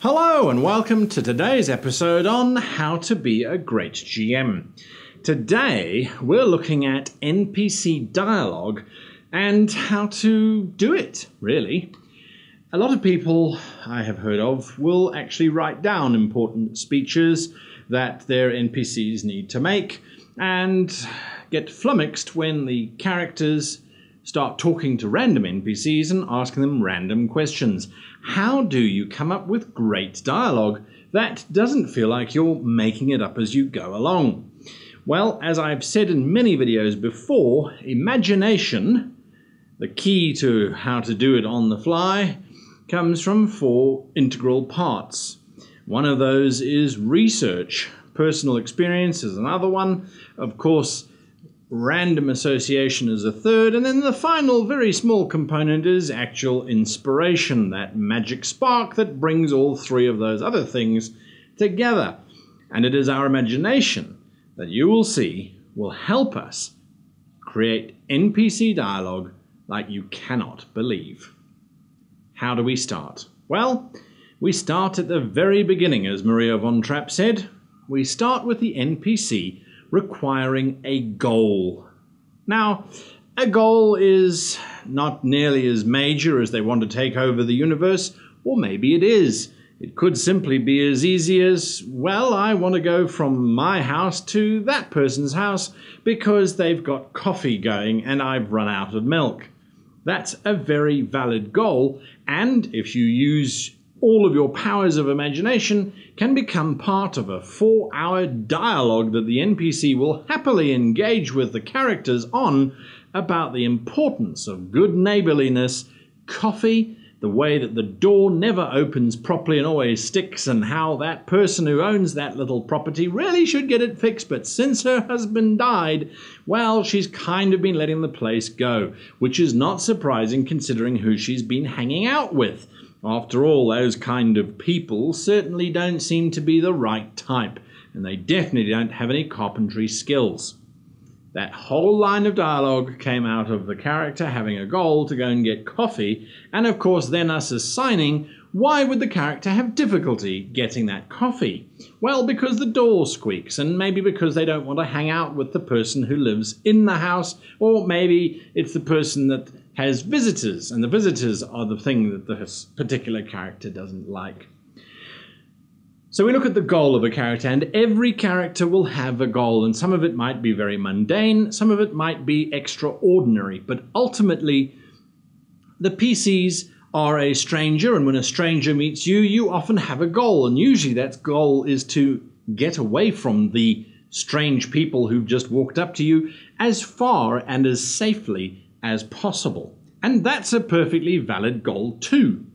Hello and welcome to today's episode on how to be a great GM. Today we're looking at NPC Dialogue and how to do it, really. A lot of people I have heard of will actually write down important speeches that their NPCs need to make and get flummoxed when the characters start talking to random NPCs and asking them random questions. How do you come up with great dialogue that doesn't feel like you're making it up as you go along? Well, as I've said in many videos before, imagination, the key to how to do it on the fly, comes from 4 integral parts. One of those is research. Personal experience is another one. Of course, random association is a third, and then the final very small component is actual inspiration, that magic spark that brings all 3 of those other things together. And it is our imagination that you will see will help us create NPC dialogue like you cannot believe. How do we start? Well, we start at the very beginning, as Maria von Trapp said. We start with the NPC requiring a goal. Now, a goal is not nearly as major as they want to take over the universe, or maybe it is. It could simply be as easy as, well, I want to go from my house to that person's house because they've got coffee going and I've run out of milk. That's a very valid goal, and if you use all of your powers of imagination, can become part of a 4-hour dialogue that the NPC will happily engage with the characters on about the importance of good neighborliness, coffee, the way that the door never opens properly and always sticks, and how that person who owns that little property really should get it fixed, but since her husband died, well, she's kind of been letting the place go, which is not surprising considering who she's been hanging out with. After all, those kind of people certainly don't seem to be the right type, and they definitely don't have any carpentry skills. That whole line of dialogue came out of the character having a goal to go and get coffee, and of course then us assigning why would the character have difficulty getting that coffee? Well, because the door squeaks, and maybe because they don't want to hang out with the person who lives in the house, or maybe it's the person that has visitors, and the visitors are the thing that this particular character doesn't like. So we look at the goal of a character, and every character will have a goal, and some of it might be very mundane, some of it might be extraordinary, but ultimately the PCs are a stranger, and when a stranger meets you, you often have a goal, and usually that goal is to get away from the strange people who've just walked up to you as far and as safely as possible. And that's a perfectly valid goal too.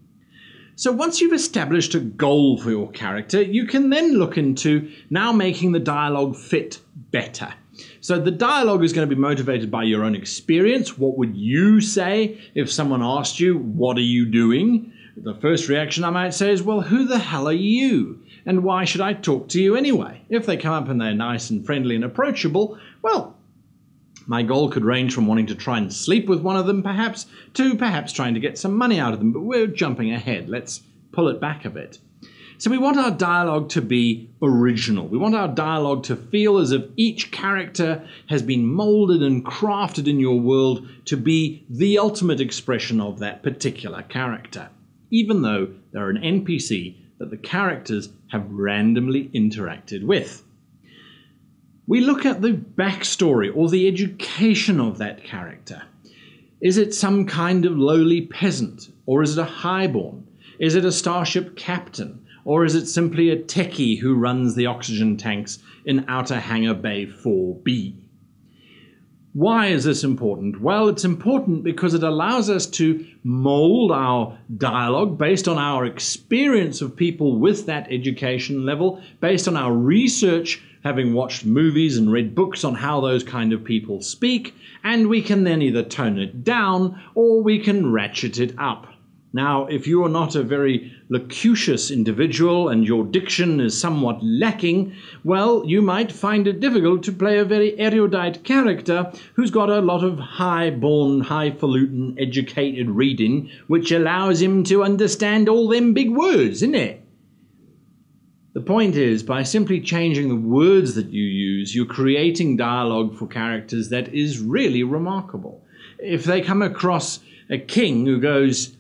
So once you've established a goal for your character, you can then look into now making the dialogue fit better. So the dialogue is going to be motivated by your own experience. What would you say if someone asked you, what are you doing? The first reaction I might say is, well, who the hell are you? And why should I talk to you anyway? If they come up and they're nice and friendly and approachable, well, my goal could range from wanting to try and sleep with one of them, perhaps, to perhaps trying to get some money out of them, but we're jumping ahead. Let's pull it back a bit. So we want our dialogue to be original. We want our dialogue to feel as if each character has been molded and crafted in your world to be the ultimate expression of that particular character, even though they're an NPC that the characters have randomly interacted with. We look at the backstory or the education of that character. Is it some kind of lowly peasant? Or is it a highborn? Is it a starship captain? Or is it simply a techie who runs the oxygen tanks in Outer Hangar Bay 4B? Why is this important? Well, it's important because it allows us to mold our dialogue based on our experience of people with that education level, based on our research, having watched movies and read books on how those kind of people speak, and we can then either tone it down or we can ratchet it up. Now, if you are not a very loquacious individual and your diction is somewhat lacking, well, you might find it difficult to play a very erudite character who's got a lot of high-born, highfalutin, educated reading, which allows him to understand all them big words, isn't it? point is, by simply changing the words that you use, you're creating dialogue for characters that is really remarkable. If they come across a king who goes,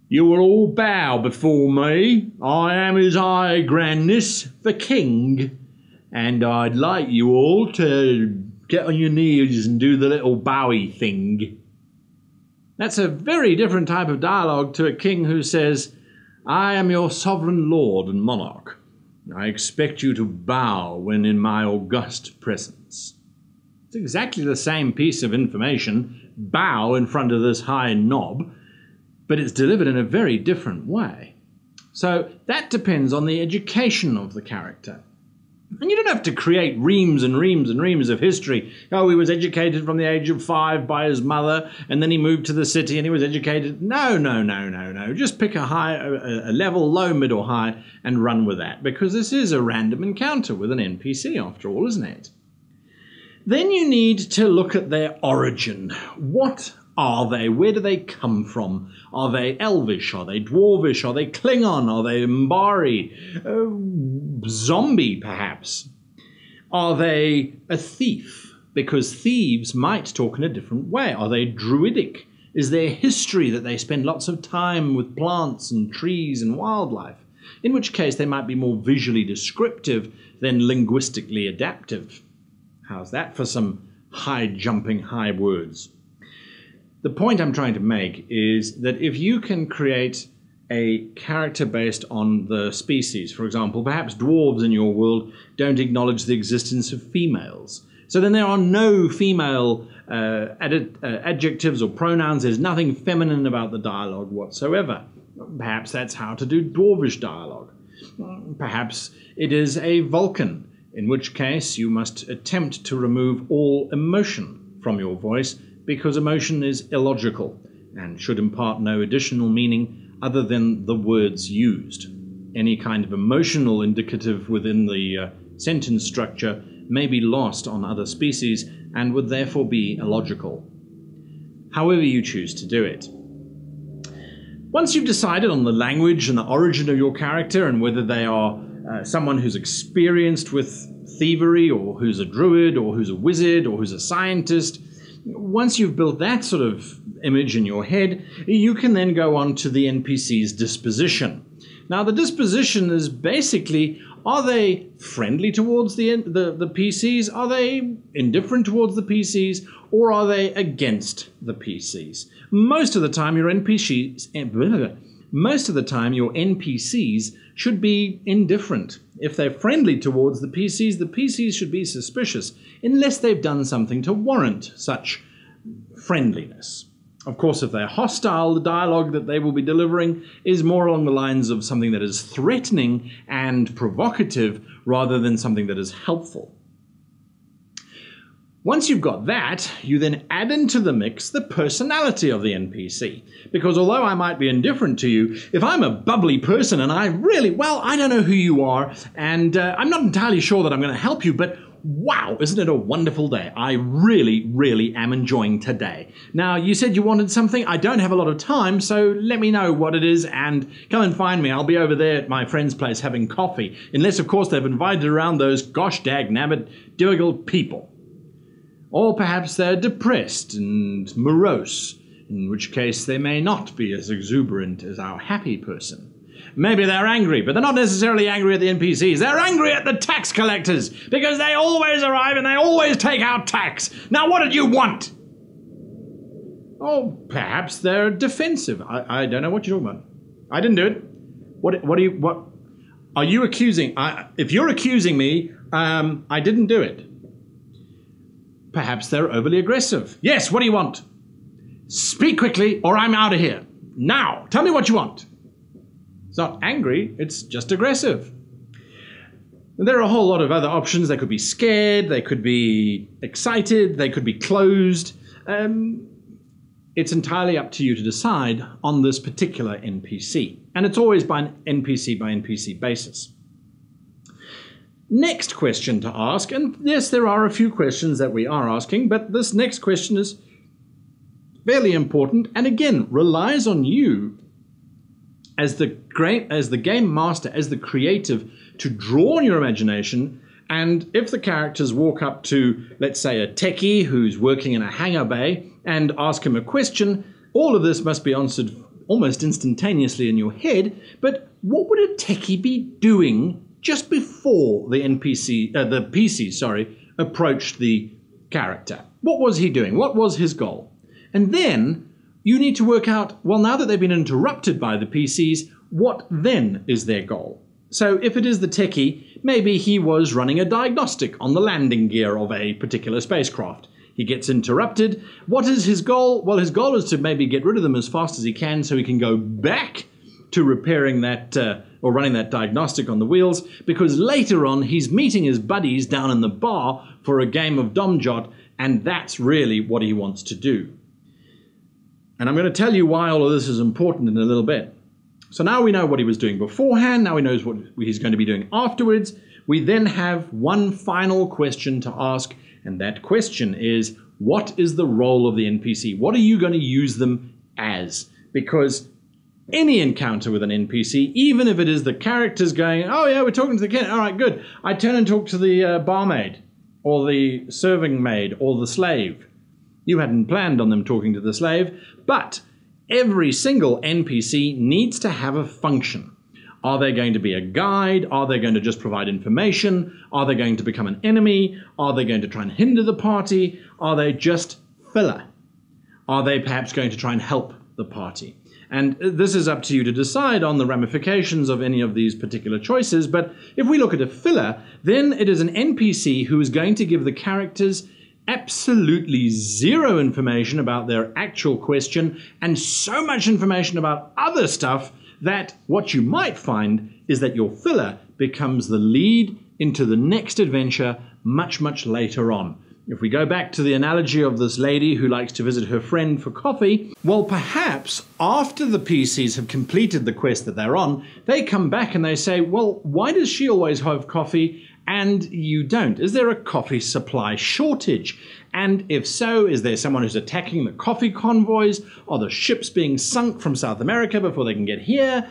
"You will all bow before me. I am His High Grandness, the King, and I'd like you all to get on your knees and do the little bowy thing." That's a very different type of dialogue to a king who says, "I am your sovereign lord and monarch. I expect you to bow when in my august presence." It's exactly the same piece of information, bow in front of this high knob, but it's delivered in a very different way. So that depends on the education of the character. And you don't have to create reams and reams and reams of history. Oh, he was educated from the age of 5 by his mother, and then he moved to the city and he was educated. No. Just pick a level, low, middle, high, and run with that, because this is a random encounter with an NPC after all, isn't it? Then you need to look at their origin. What are they? Where do they come from? Are they Elvish? Are they Dwarvish? Are they Klingon? Are they Mbari? Zombie, perhaps? Are they a thief? Because thieves might talk in a different way. Are they Druidic? Is there history that they spend lots of time with plants and trees and wildlife? In which case they might be more visually descriptive than linguistically adaptive. How's that for some high-jumping high words? The point I'm trying to make is that if you can create a character based on the species, for example, perhaps dwarves in your world don't acknowledge the existence of females. So then there are no female adjectives or pronouns. There's nothing feminine about the dialogue whatsoever. Perhaps that's how to do dwarvish dialogue. Perhaps it is a Vulcan, in which case you must attempt to remove all emotion from your voice, because emotion is illogical and should impart no additional meaning other than the words used. Any kind of emotional indicative within the sentence structure may be lost on other species and would therefore be illogical. However you choose to do it. Once you've decided on the language and the origin of your character and whether they are someone who's experienced with thievery, or who's a druid, or who's a wizard, or who's a scientist, once you've built that sort of image in your head, you can then go on to the NPC's disposition. Now, the disposition is basically, are they friendly towards the PCs? Are they indifferent towards the PCs? Or are they against the PCs? Most of the time, your NPCs should be indifferent. If they're friendly towards the PCs should be suspicious, unless they've done something to warrant such friendliness. Of course, if they're hostile, the dialogue that they will be delivering is more along the lines of something that is threatening and provocative rather than something that is helpful. Once you've got that, you then add into the mix the personality of the NPC. Because although I might be indifferent to you, if I'm a bubbly person and I don't know who you are, and I'm not entirely sure that I'm going to help you, but wow, isn't it a wonderful day? I really am enjoying today. Now, you said you wanted something. I don't have a lot of time, so let me know what it is and come and find me. I'll be over there at my friend's place having coffee. Unless, of course, they've invited around those gosh dag-nabbit Duigal people. Or perhaps they're depressed and morose, in which case they may not be as exuberant as our happy person. Maybe they're angry, but they're not necessarily angry at the NPCs. They're angry at the tax collectors, because they always arrive and they always take out tax. Now, what did you want? Or perhaps they're defensive. I don't know what you're talking about. I didn't do it. What are you accusing? If you're accusing me, I didn't do it. Perhaps they're overly aggressive. Yes, what do you want? Speak quickly or I'm out of here. Now, tell me what you want. It's not angry, it's just aggressive. There are a whole lot of other options. They could be scared, they could be excited, they could be closed. It's entirely up to you to decide on this particular NPC. And it's always by an NPC basis. Next question to ask, and yes, there are a few questions that we are asking, but this next question is fairly important and again relies on you as the game master, as the creative, to draw on your imagination. And if the characters walk up to, let's say, a techie who's working in a hangar bay and ask him a question, all of this must be answered almost instantaneously in your head. But what would a techie be doing just before the PC approached the character? What was he doing? What was his goal? And then you need to work out, well, now that they've been interrupted by the PCs, what then is their goal? So if it is the techie, maybe he was running a diagnostic on the landing gear of a particular spacecraft. He gets interrupted. What is his goal? Well, his goal is to maybe get rid of them as fast as he can so he can go back to repairing that or running that diagnostic on the wheels, because later on he's meeting his buddies down in the bar for a game of Domjot, and that's really what he wants to do. And I'm going to tell you why all of this is important in a little bit. So now we know what he was doing beforehand, now he knows what he's going to be doing afterwards. We then have one final question to ask, and that question is, what is the role of the NPC? What are you going to use them as? Because any encounter with an NPC, even if it is the characters going, oh yeah, we're talking to the kid, all right, good. I turn and talk to the barmaid, or the serving maid, or the slave. You hadn't planned on them talking to the slave, but every single NPC needs to have a function. Are they going to be a guide? Are they going to just provide information? Are they going to become an enemy? Are they going to try and hinder the party? Are they just filler? Are they perhaps going to try and help the party? And this is up to you to decide on the ramifications of any of these particular choices. But if we look at a filler, then it is an NPC who is going to give the characters absolutely zero information about their actual question and so much information about other stuff that what you might find is that your filler becomes the lead into the next adventure much, much later on. If we go back to the analogy of this lady who likes to visit her friend for coffee, well, perhaps after the PCs have completed the quest that they're on, they come back and they say, well, why does she always have coffee and you don't? Is there a coffee supply shortage? And if so, is there someone who's attacking the coffee convoys? Are the ships being sunk from South America before they can get here?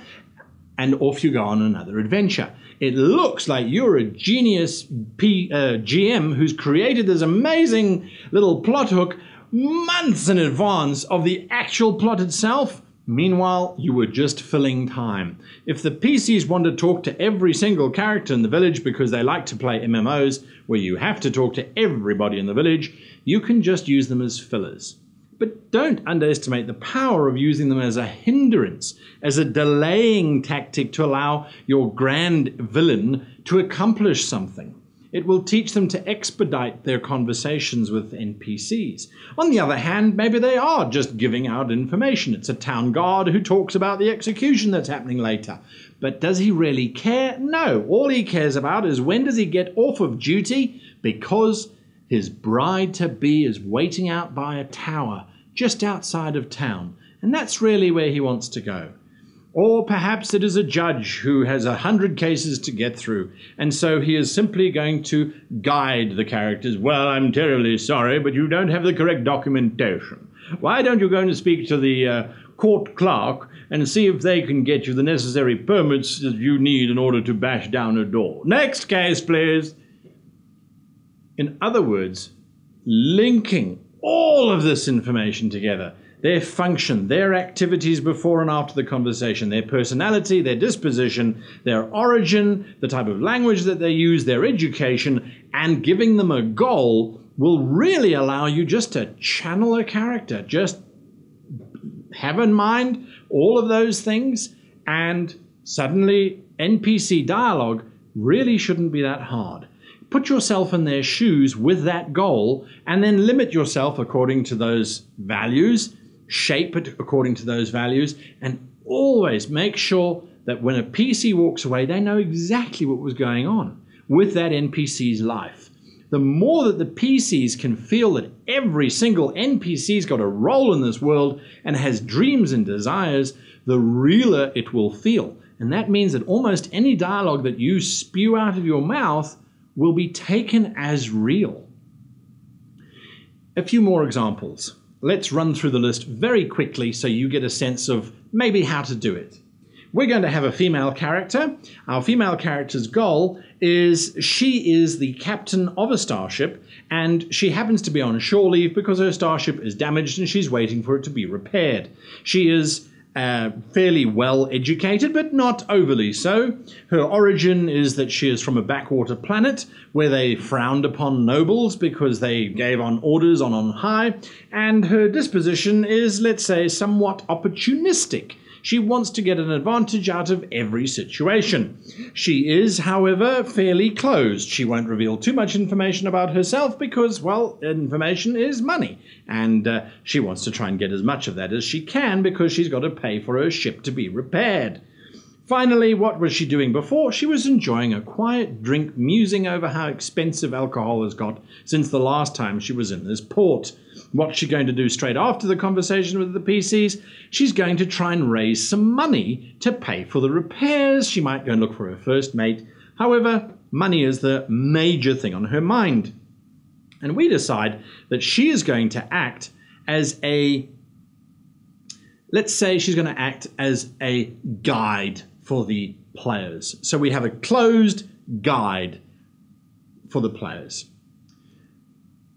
And off you go on another adventure. It looks like you're a genius GM who's created this amazing little plot hook months in advance of the actual plot itself. Meanwhile, you were just filling time. If the PCs want to talk to every single character in the village because they like to play MMOs where you have to talk to everybody in the village, you can just use them as fillers. But don't underestimate the power of using them as a hindrance, as a delaying tactic to allow your grand villain to accomplish something. It will teach them to expedite their conversations with NPCs. On the other hand, maybe they are just giving out information. It's a town guard who talks about the execution that's happening later. But does he really care? No. All he cares about is when does he get off of duty, because his bride-to-be is waiting out by a tower just outside of town. And that's really where he wants to go. Or perhaps it is a judge who has 100 cases to get through, and so he is simply going to guide the characters. Well, I'm terribly sorry, but you don't have the correct documentation. Why don't you go and speak to the court clerk and see if they can get you the necessary permits that you need in order to bash down a door? Next case, please. In other words, linking all of this information together. Their function, their activities before and after the conversation, their personality, their disposition, their origin, the type of language that they use, their education, and giving them a goal will really allow you just to channel a character. Just have in mind all of those things, and suddenly NPC dialogue really shouldn't be that hard. Put yourself in their shoes with that goal, and then limit yourself according to those values, shape it according to those values, and always make sure that when a PC walks away, they know exactly what was going on with that NPC's life. The more that the PCs can feel that every single NPC's got a role in this world and has dreams and desires, the realer it will feel. And that means that almost any dialogue that you spew out of your mouth will be taken as real. A few more examples. Let's run through the list very quickly so you get a sense of maybe how to do it. we're going to have a female character. Our female character's goal is she is the captain of a starship, and she happens to be on shore leave because her starship is damaged and she's waiting for it to be repaired. She is fairly well educated, but not overly so. Her origin is that she is from a backwater planet where they frowned upon nobles because they gave on orders on high, and her disposition is, let's say, somewhat opportunistic. She wants to get an advantage out of every situation. She is, however, fairly closed. She won't reveal too much information about herself because, well, information is money. And she wants to try and get as much of that as she can because she's got to pay for her ship to be repaired. Finally, what was she doing before? She was enjoying a quiet drink, musing over how expensive alcohol has got since the last time she was in this port. What's she going to do straight after the conversation with the PCs? She's going to try and raise some money to pay for the repairs. She might go and look for her first mate. However, money is the major thing on her mind. And we decide that she is going to act as let's say she's going to act as a guide for the players. So we have a closed guide for the players.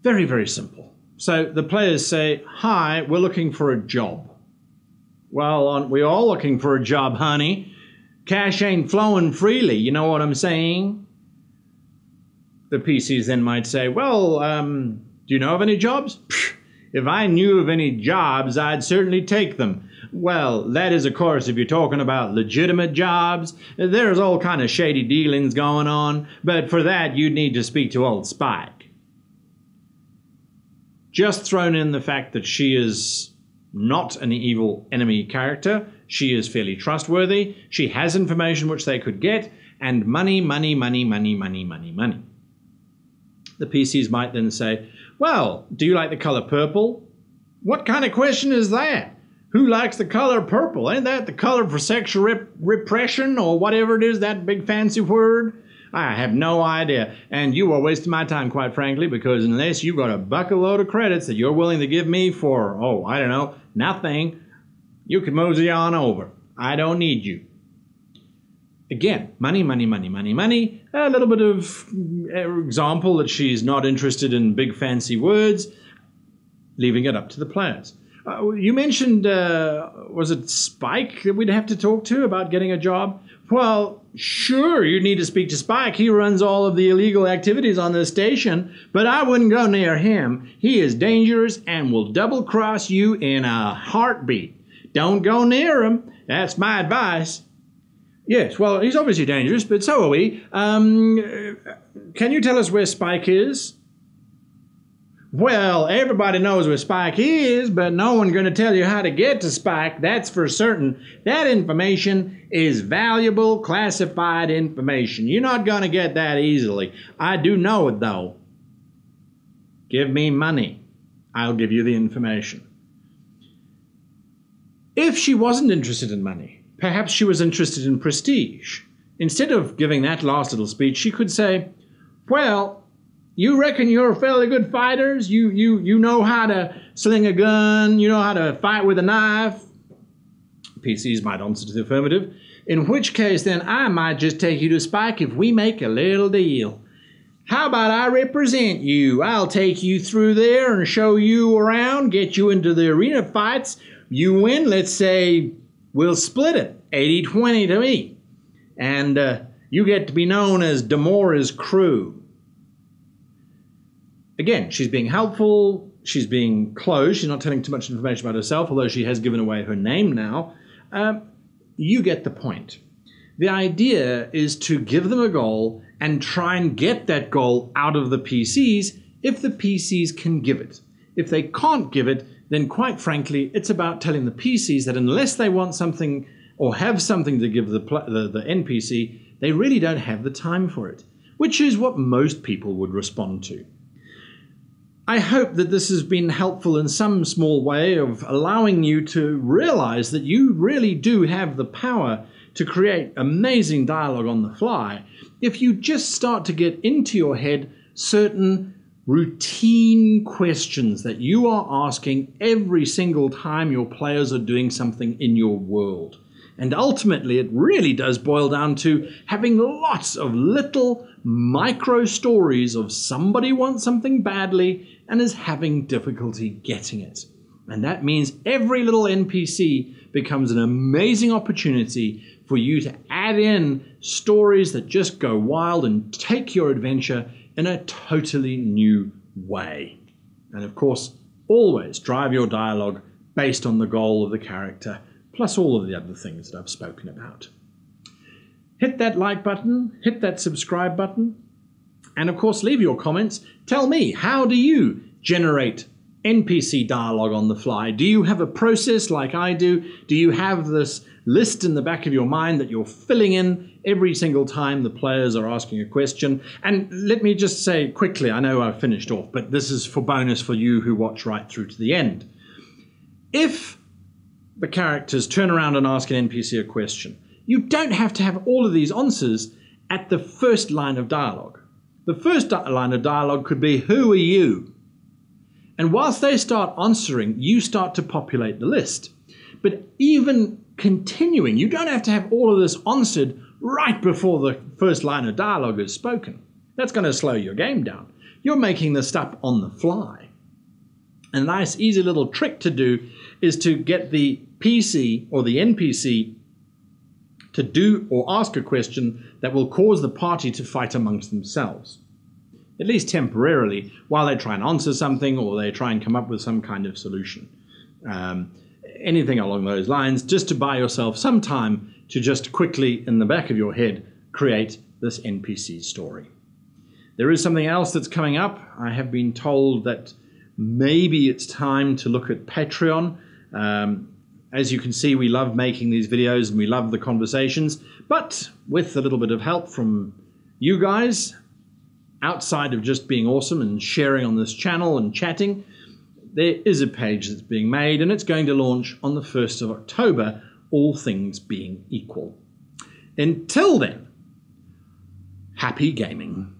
Very, very simple. So the players say, "Hi, we're looking for a job." "Well, aren't we all looking for a job, honey? Cash ain't flowing freely, you know what I'm saying?" The PCs then might say, "Well, do you know of any jobs?" "Pfft, if I knew of any jobs, I'd certainly take them." "Well, that is, of course, if you're talking about legitimate jobs. There's all kind of shady dealings going on, but for that you'd need to speak to old Spike." Just thrown in the fact that she is not an evil enemy character. She is fairly trustworthy. She has information which they could get, and money, money, money, money, money, money, money. The PCs might then say, "Well, do you like the color purple?" "What kind of question is that? Who likes the color purple? Ain't that the color for sexual repression or whatever it is, that big fancy word?" "I have no idea, and you are wasting my time, quite frankly, because unless you've got a bucket load of credits that you're willing to give me for, oh, I don't know, nothing, you can mosey on over. I don't need you." Again, money, money, money, money, money. A little bit of example that she's not interested in big fancy words, leaving it up to the players. You mentioned, was it Spike that we'd have to talk to about getting a job? "Well, sure, you need to speak to Spike. He runs all of the illegal activities on this station, but I wouldn't go near him. He is dangerous and will double-cross you in a heartbeat. Don't go near him. That's my advice." "Yes, well, he's obviously dangerous, but so are we. Can you tell us where Spike is?" "Well, everybody knows where Spike is, but no one's going to tell you how to get to Spike, that's for certain. That information is valuable, classified information. You're not going to get that easily. I do know it, though." "Give me money. I'll give you the information." If she wasn't interested in money, perhaps she was interested in prestige. Instead of giving that last little speech, she could say, "Well, you reckon you're fairly good fighters? You know how to sling a gun, you know how to fight with a knife?" PCs might answer to the affirmative. "In which case, then, I might just take you to Spike if we make a little deal. How about I represent you? I'll take you through there and show you around, get you into the arena fights. You win, let's say, we'll split it, 80-20 to me. And you get to be known as Demora's crew." Again, she's being helpful, she's being closed, she's not telling too much information about herself, although she has given away her name now. You get the point. The idea is to give them a goal and try and get that goal out of the PCs if the PCs can give it. If they can't give it, then quite frankly, it's about telling the PCs that unless they want something or have something to give the NPC, they really don't have the time for it, which is what most people would respond to. I hope that this has been helpful in some small way of allowing you to realize that you really do have the power to create amazing dialogue on the fly if you just start to get into your head certain routine questions that you are asking every single time your players are doing something in your world. And ultimately, it really does boil down to having lots of little micro stories of somebody wants something badly and is having difficulty getting it. And that means every little NPC becomes an amazing opportunity for you to add in stories that just go wild and take your adventure in a totally new way. And of course, always drive your dialogue based on the goal of the character, plus all of the other things that I've spoken about. Hit that like button, hit that subscribe button, and of course leave your comments. Tell me, how do you generate NPC dialogue on the fly? Do you have a process like I do? Do you have this list in the back of your mind that you're filling in every single time the players are asking a question? And let me just say quickly, I know I've finished off, but this is for bonus for you who watch right through to the end. If the characters turn around and ask an NPC a question, you don't have to have all of these answers at the first line of dialogue. The first line of dialogue could be, "Who are you?" And whilst they start answering, you start to populate the list. But even continuing, you don't have to have all of this answered right before the first line of dialogue is spoken. That's going to slow your game down. You're making this up on the fly. A nice, easy little trick to do is to get the PC or the NPC to do or ask a question that will cause the party to fight amongst themselves, at least temporarily, while they try and answer something or they try and come up with some kind of solution. Anything along those lines, just to buy yourself some time to just quickly, in the back of your head, create this NPC story. There is something else that's coming up. I have been told that maybe it's time to look at Patreon. As you can see, we love making these videos and we love the conversations, but with a little bit of help from you guys, outside of just being awesome and sharing on this channel and chatting, there is a page that's being made and it's going to launch on the 1st of October, all things being equal. Until then, happy gaming.